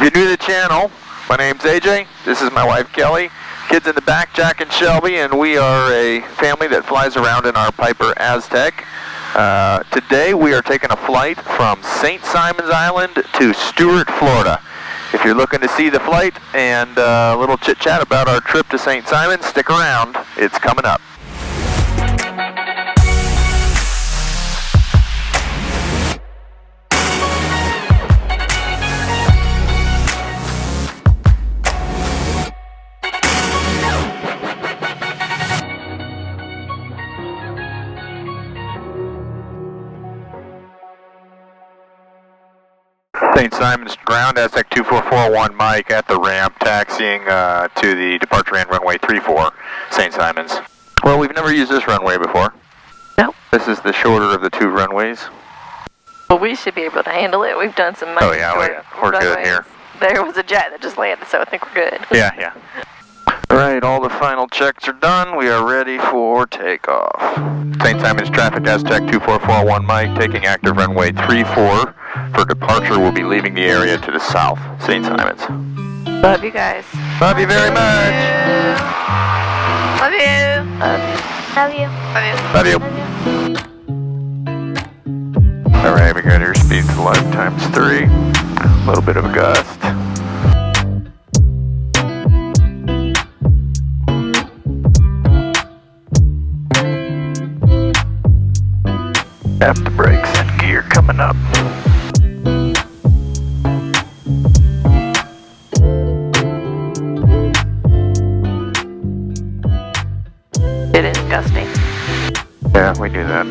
you're new to the channel, my name's AJ, this is my wife Kelly, kids in the back, Jack and Shelby, and we are a family that flies around in our Piper Aztec. Today we are taking a flight from St. Simon's Island to Stuart, Florida. If you're looking to see the flight and a little chit chat about our trip to St. Simon's, stick around, it's coming up. St. Simon's ground, Aztec 2441 Mike at the ramp, taxiing to the departure and runway 34, St. Simon's. Well, we've never used this runway before. No. This is the shorter of the two runways. Well, we should be able to handle it. We've done some Oh yeah, we're good here. There was a jet that just landed, so I think we're good. Yeah. Alright, all the final checks are done. We are ready for takeoff. St. Simon's traffic, Aztec 2441 Mike, taking active runway 34. For departure, we'll be leaving the area to the south, St. Simon's. Love you guys. Love you very much. Love you. Love you. Love you. Alright, we got airspeed to light times 3. A little bit of a gust. Tap the brakes and gear coming up. It is gusting. Yeah, we knew that.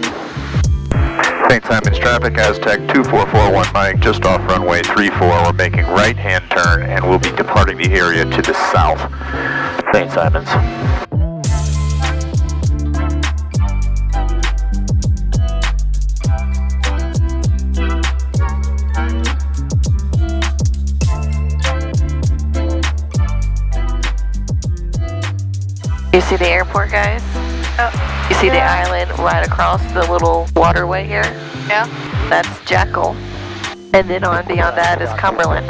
St. Simon's traffic, Aztec 2441 Mike, just off runway 34. We're making right-hand turn and we'll be departing the area to the south. St. Simon's. You see the airport, guys? Oh. You see the island right across the little waterway here? Yeah. That's Jekyll. And then on beyond that is Cumberland.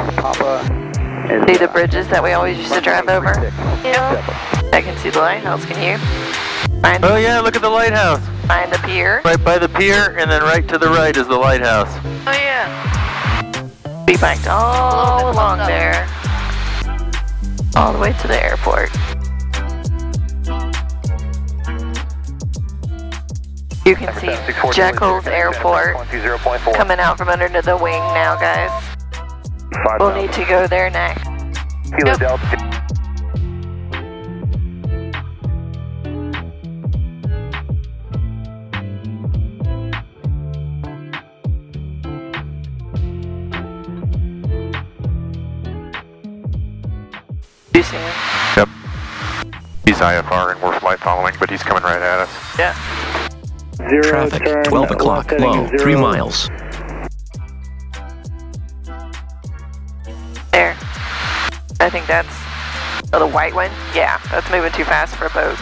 See the bridges that we always used to drive over? Yeah. I can see the lighthouse, can you? Find, Oh yeah, look at the lighthouse. find the pier. Right by the pier, and then right to the right is the lighthouse. Oh yeah. We biked all along up. there. All the way to the airport. You can see Jekyll's airport coming out from under the wing now, guys. We'll need to go there next. Yep. You see him? Yep. He's IFR and we're flight following, but he's coming right at us. Yeah. Traffic, 12 o'clock, low, 3 miles. There. I think that's... Oh, the white one? Yeah, that's moving too fast for a boat.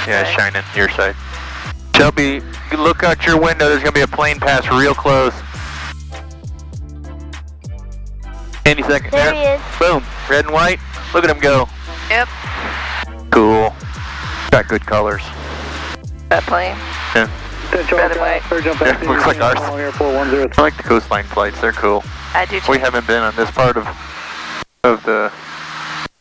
Yeah, it's Okay. shining your side. Shelby, you look out your window, there's going to be a plane pass real close. Any second. There he is. Boom. Red and white. Look at him go. Yep. Cool. Got good colors. That plane? Yeah. Red and white. Yeah, looks like ours. I like the Coastline flights, they're cool. I do too. We haven't been on this part of the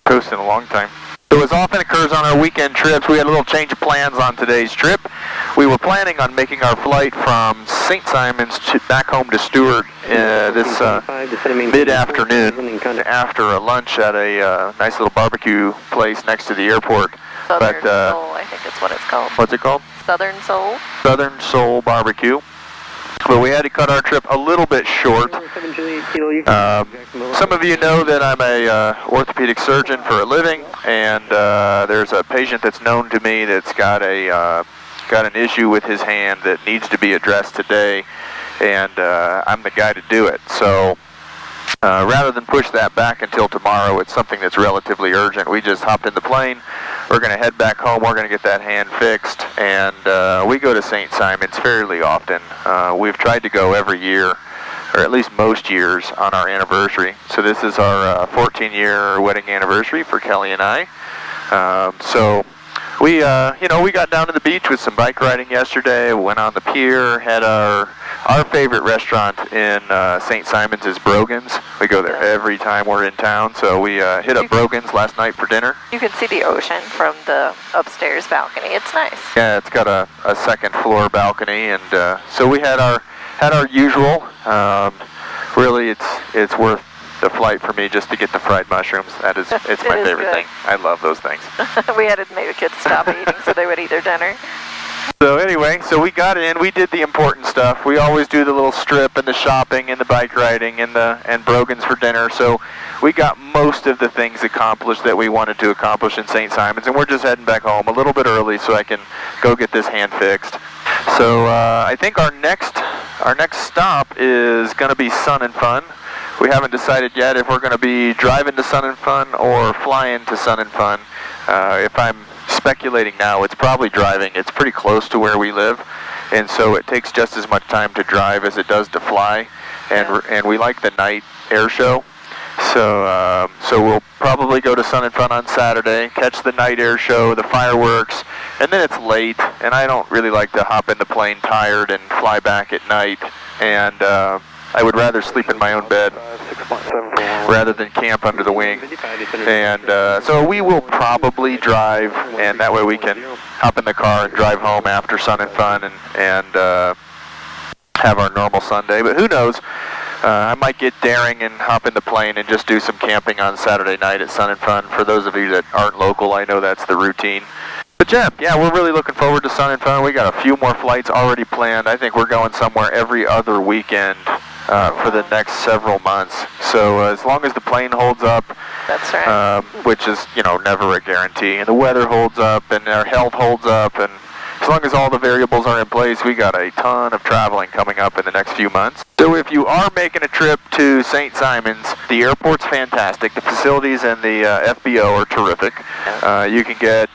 coast in a long time. So as often occurs on our weekend trips, we had a little change of plans on today's trip. We were planning on making our flight from St. Simon's back home to Stuart this mid-afternoon after a lunch at a nice little barbecue place next to the airport. Southern Soul, I think that's what it's called. What's it called? Southern Soul? Southern Soul Barbecue. But we had to cut our trip a little bit short. Some of you know that I'm a orthopedic surgeon for a living, and there's a patient that's known to me that's got an issue with his hand that needs to be addressed today, and I'm the guy to do it. So rather than push that back until tomorrow, it's something that's relatively urgent. We just hopped in the plane. We're going to head back home. We're going to get that hand fixed, and we go to St. Simon's fairly often. We've tried to go every year or at least most years, on our anniversary. So this is our 14-year wedding anniversary for Kelly and I. So we, you know, we got down to the beach with some bike riding yesterday, went on the pier, had our favorite restaurant in St. Simon's is Brogan's. We go there every time we're in town, so we hit up Brogan's last night for dinner. You can see the ocean from the upstairs balcony. It's nice. Yeah, it's got a second floor balcony, and so we had our usual. Really, it's worth the flight for me just to get the fried mushrooms. It's my favorite thing. I love those things. We had to make the kids stop eating so they would eat their dinner. So anyway, so we got in, we did the important stuff. We always do the little strip and the shopping and the bike riding and Brogan's for dinner. So we got most of the things accomplished that we wanted to accomplish in St. Simon's, and we're just heading back home a little bit early so I can go get this hand fixed. So I think our next stop is going to be Sun and Fun. We haven't decided yet if we're going to be driving to Sun and Fun or flying to Sun and Fun. If I'm speculating now, it's probably driving. It's pretty close to where we live, and so it takes just as much time to drive as it does to fly, and we like the night air show. So we'll probably go to Sun and Fun on Saturday, catch the night air show, the fireworks, and then it's late, and I don't really like to hop in the plane tired and fly back at night, and I would rather sleep in my own bed rather than camp under the wing. And so we will probably drive, and that way we can hop in the car and drive home after Sun and Fun and have our normal Sunday. But who knows? I might get daring and hop in the plane and just do some camping on Saturday night at Sun and Fun. For those of you that aren't local, I know that's the routine. But yeah, we're really looking forward to Sun and Fun. We got a few more flights already planned. I think we're going somewhere every other weekend for the next several months. So as long as the plane holds up, that's right. Which is, you know, never a guarantee, and the weather holds up, and our health holds up, and as long as all the variables are in place, we got a ton of traveling coming up in the next few months. So if you are making a trip to St. Simon's, the airport's fantastic. The facilities and the FBO are terrific. You can get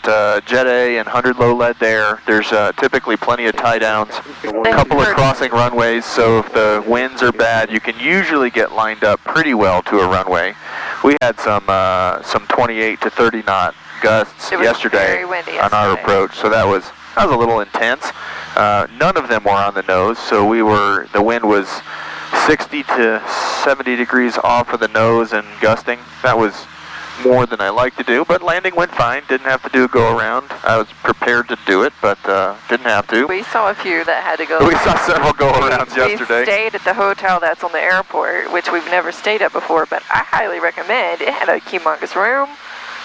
Jet A and 100 low lead there. There's typically plenty of tie downs, a couple of crossing runways, so if the winds are bad, you can usually get lined up pretty well to a runway. We had some 28 to 30 knot gusts yesterday on our approach, so that was a little intense. None of them were on the nose, so the wind was 60 to 70 degrees off of the nose and gusting. That was more than I like to do, but landing went fine. Didn't have to do a go-around. I was prepared to do it, but didn't have to. We saw a few that had to go. We saw several go-arounds yesterday. We stayed at the hotel that's on the airport, which we've never stayed at before, but I highly recommend. It had a humongous room.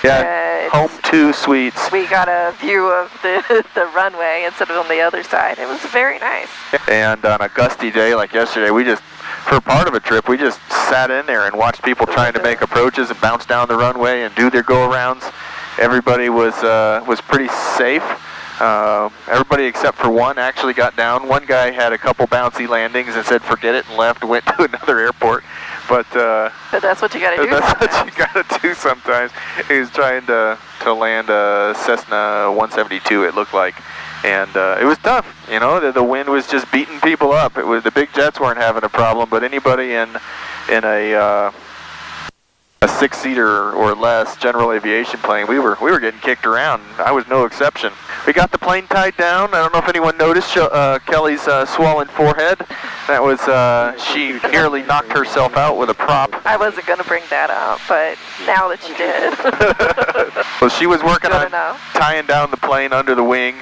Yeah, home 2 suites. We got a view of the runway instead of on the other side. It was very nice. And on a gusty day like yesterday, for part of a trip, we just sat in there and watched people trying to make approaches and bounce down the runway and do their go-arounds. Everybody was pretty safe. Everybody except for one actually got down. One guy had a couple bouncy landings and said forget it and left and went to another airport. But that's what you gotta do. That's what you gotta do sometimes. He was trying to land a Cessna 172, it looked like, and it was tough. You know, the wind was just beating people up. The big jets weren't having a problem, but anybody in a 6-seater or less general aviation plane, we were getting kicked around. I was no exception. We got the plane tied down. I don't know if anyone noticed Kelly's swollen forehead. That was she nearly knocked herself out with a prop. I wasn't going to bring that up, but now that you did. Well, she was working on tying down the plane under the wing,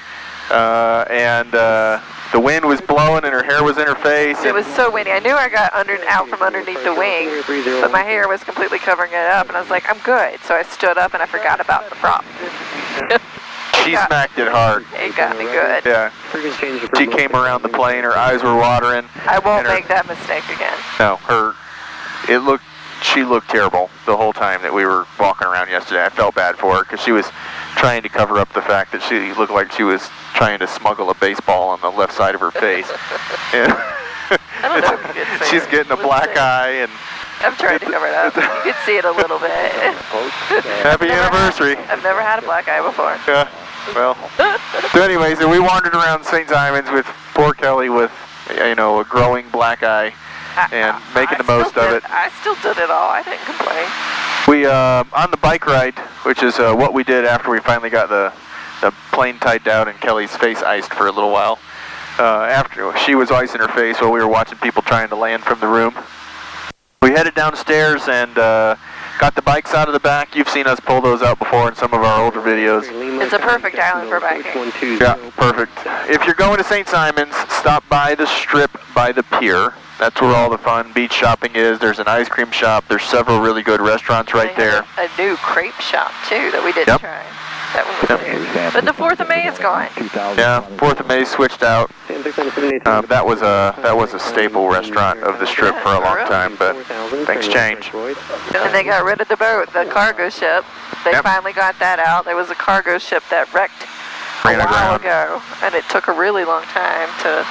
and the wind was blowing and her hair was in her face. It was so windy. I knew I got out from underneath the wing, but my hair was completely covering it up, and I was like, I'm good. So I stood up and I forgot about the prop. She smacked it hard. It got me good. Yeah. She came around the plane, her eyes were watering. I won't make that mistake again. No, she looked terrible the whole time that we were walking around yesterday. I felt bad for her because she was trying to cover up the fact that she looked like she was trying to smuggle a baseball on the left side of her face. I don't know. She's getting a black eye, and I'm trying to cover it up. You can see it a little bit. Happy anniversary. I've never had a black eye before. Yeah. Well. So anyway, so we wandered around St. Simon's with poor Kelly with, a growing black eye. and making the most of it. I still did it all. I didn't complain. We, on the bike ride, which is what we did after we finally got the plane tied down and Kelly's face iced for a little while. After she was icing her face while we were watching people trying to land from the room. We headed downstairs and got the bikes out of the back. You've seen us pull those out before in some of our older videos. It's a perfect island for biking. Yeah, perfect. If you're going to St. Simon's, stop by the strip by the pier. That's where all the fun beach shopping is. There's an ice cream shop. There's several really good restaurants right there. A new crepe shop too that we didn't try. That one was there. But the 4th of May is gone. Yeah, 4th of May switched out. That was a staple restaurant of the strip for a long time, but things change. And they got rid of the boat, the cargo ship. They finally got that out. There was a cargo ship that wrecked a while ago, and it took a really long time to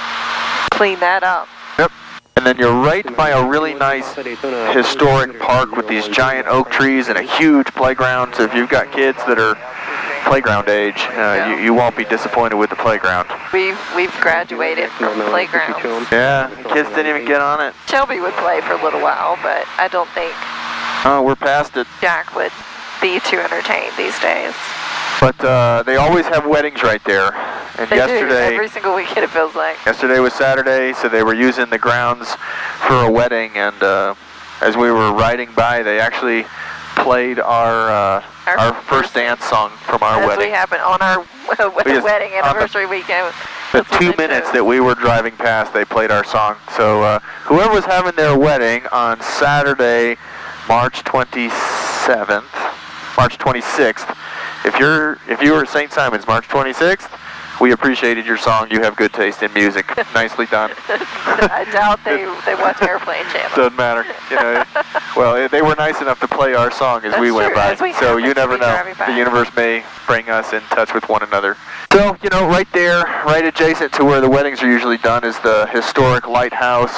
clean that up. Yep. And then you're right by a really nice historic park with these giant oak trees and a huge playground. So if you've got kids that are playground age, you won't be disappointed with the playground. We've graduated from playgrounds. Yeah, kids didn't even get on it. Shelby would play for a little while, but I don't think we're past it. Jack would be too entertained these days. But they always have weddings right there. And they yesterday, do. Every single weekend it feels like. Yesterday was Saturday, so they were using the grounds for a wedding, and as we were riding by, they actually played our first dance song from our wedding. As we happened on our wedding anniversary weekend. The 2 minutes that we were driving past, they played our song. So whoever was having their wedding on Saturday, March 26th, if you were at St. Simon's March 26th, we appreciated your song. You have good taste in music. Nicely done. I doubt they watch Airplane Channel. Doesn't matter. You know, well, they were nice enough to play our song as we went by. So you never know. The universe may bring us in touch with one another. So, you know, right there, right adjacent to where the weddings are usually done is the historic lighthouse.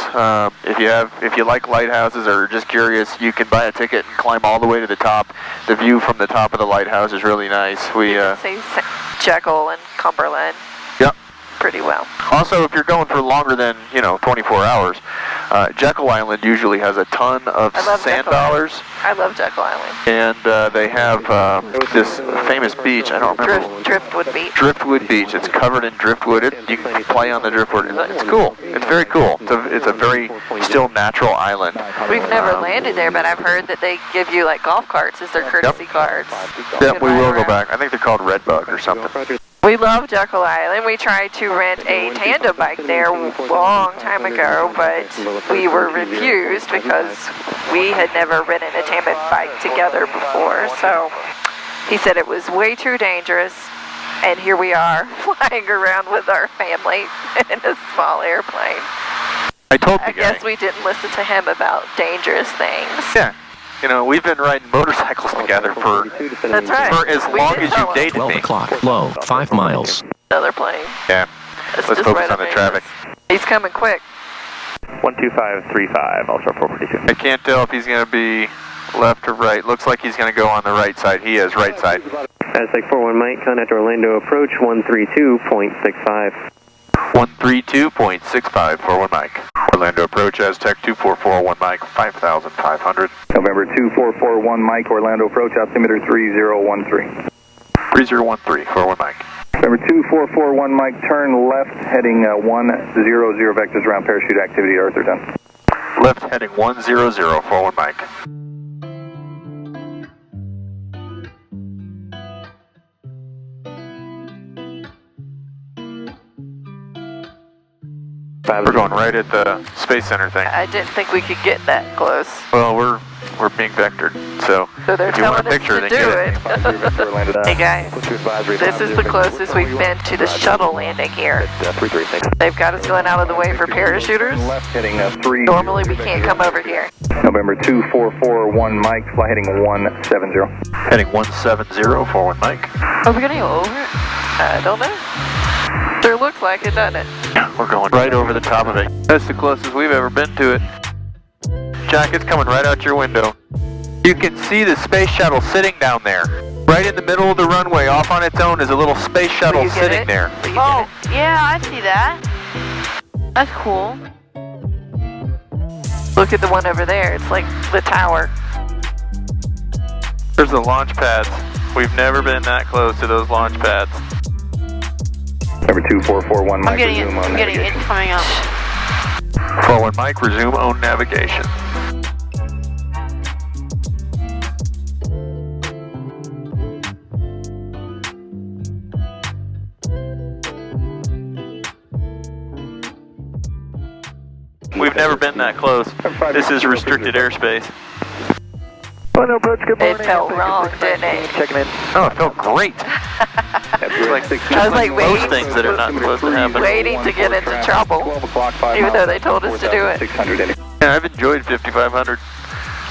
If you like lighthouses or are just curious, you can buy a ticket and climb all the way to the top. The view from the top of the lighthouse is really nice. You can see Jekyll and Cumberland. Yep. Pretty well. Also, if you're going for longer than 24 hours, Jekyll Island usually has a ton of sand dollars. I love Jekyll Island. And they have this famous beach. I don't remember. Driftwood Beach. Driftwood Beach. It's covered in driftwood. You can play on the driftwood. It's cool. It's very cool. It's a very still natural island. We've never landed there, but I've heard that they give you like golf carts as their courtesy cards. Yep, we will go back. I think they're called Redbug or something. We love Jekyll Island. We tried to rent a tandem bike there a long time ago, but we were refused because we had never ridden a tandem bike together before. So he said it was way too dangerous, and here we are flying around with our family in a small airplane. I guess we didn't listen to him about dangerous things. Yeah. You know, we've been riding motorcycles together for as long as you dated me. 12 o'clock, low, 5 miles. Another plane. Yeah. Let's focus on the traffic. He's coming quick. 12535, also 442. I can't tell if he's going to be left or right. Looks like he's going to go on the right side. He is right side. Aztec 41 Mike, contact Orlando approach 132.65. 132.65 41 Mike. Orlando approach Aztec 2441 Mike 5500. November 2441 Mike, Orlando approach altimeter 3013. 3013 41 Mike. November 2441 Mike, turn left heading 100 vectors around parachute activity Arthur done. Left heading 100 41 Mike. We're going right at the Space Center thing. I didn't think we could get that close. Well, we're being vectored, so they're if you want a picture, to do it. Hey guys, this is the closest we've been to the shuttle landing here. They've got us going out of the way for parachuters. Normally we can't come over here. November 2441 Mike, fly heading 170. Heading 170 41 Mike. Are we gonna go over it? I don't know. Sure looks like it, doesn't it? We're going right over the top of it. That's the closest we've ever been to it. Jack, it's coming right out your window. You can see the space shuttle sitting down there. Right in the middle of the runway, off on its own, is a little space shuttle sitting there. Oh, yeah, I see that. That's cool. Look at the one over there. It's like the tower. There's the launch pads. We've never been that close to those launch pads. Number 2441 Mike, I'm getting resume on it navigation. coming up. 41 Mike, resume own navigation. We've never been that close. This is restricted airspace. Final approach, good It felt wrong, didn't it? Checking in. Oh, it felt great. I was like Most things that are not supposed to happen. waiting to get into trouble, 12 o'clock, 5 even miles, though they told us to do it. 600. Yeah, I've enjoyed 5500.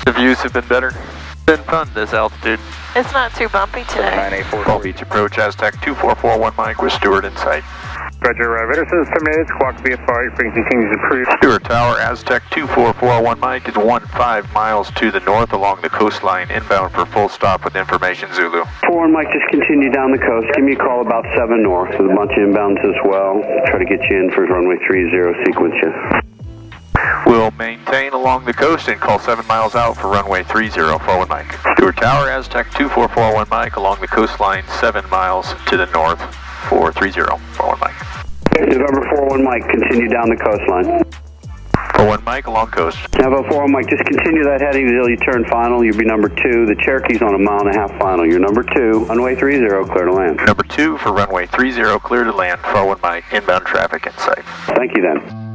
The views have been better. It's been fun, this altitude. It's not too bumpy today. 984. Palm Beach approach, Aztec 2441 Mike with Stuart in sight. Roger, radar says 10 minutes, clock VFR, your frequency continues to improve. Stuart Tower, Aztec 2441 Mike is 15 miles to the north along the coastline, inbound for full stop with information Zulu. 41 Mike, just continue down the coast. Give me a call about 7 north with a bunch of inbounds as well. Try to get you in for runway 30, sequence you. We'll maintain along the coast and call 7 miles out for runway 30, forward Mike. Stuart Tower, Aztec 2441 Mike along the coastline, 7 miles to the north for 30, forward Mike. November 41 Mike, continue down the coastline. 41 Mike along coast. November 41 Mike, just continue that heading until you turn final. You'll be number 2. The Cherokee's on a 1.5 mile final. You're number 2. Runway 30, clear to land. Number 2 for runway 30, clear to land, forward Mike, inbound traffic in sight. Thank you then.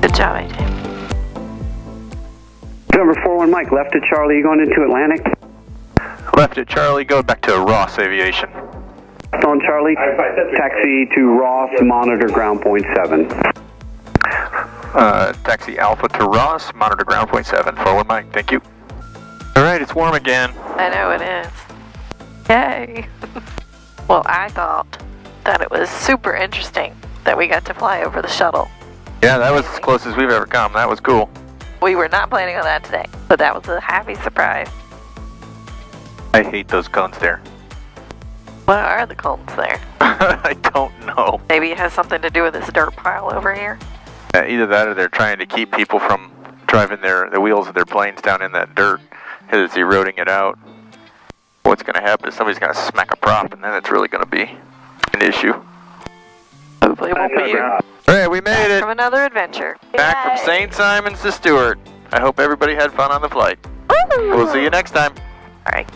Good job, AJ. November 41 Mike, left at Charlie, you going into Atlantic? Left at Charlie, go back to Ross Aviation. On Charlie, taxi to Ross, monitor ground point 7. Taxi Alpha to Ross, monitor ground point 7, forward Mike, thank you. Alright, it's warm again. I know it is. Yay. Well, I thought that it was super interesting that we got to fly over the shuttle. Yeah, that was as close as we've ever come, that was cool. We were not planning on that today, but that was a happy surprise. I hate those cones there. What are the cones there? I don't know. Maybe it has something to do with this dirt pile over here. Either that or they're trying to keep people from driving the wheels of their planes down in that dirt because it's eroding it out. What's going to happen is somebody's going to smack a prop and then it's really going to be an issue. Hopefully it won't be you. Alright, we made it. From another adventure. Back from St. Simon's to Stuart. I hope everybody had fun on the flight. We'll see you next time. Alright.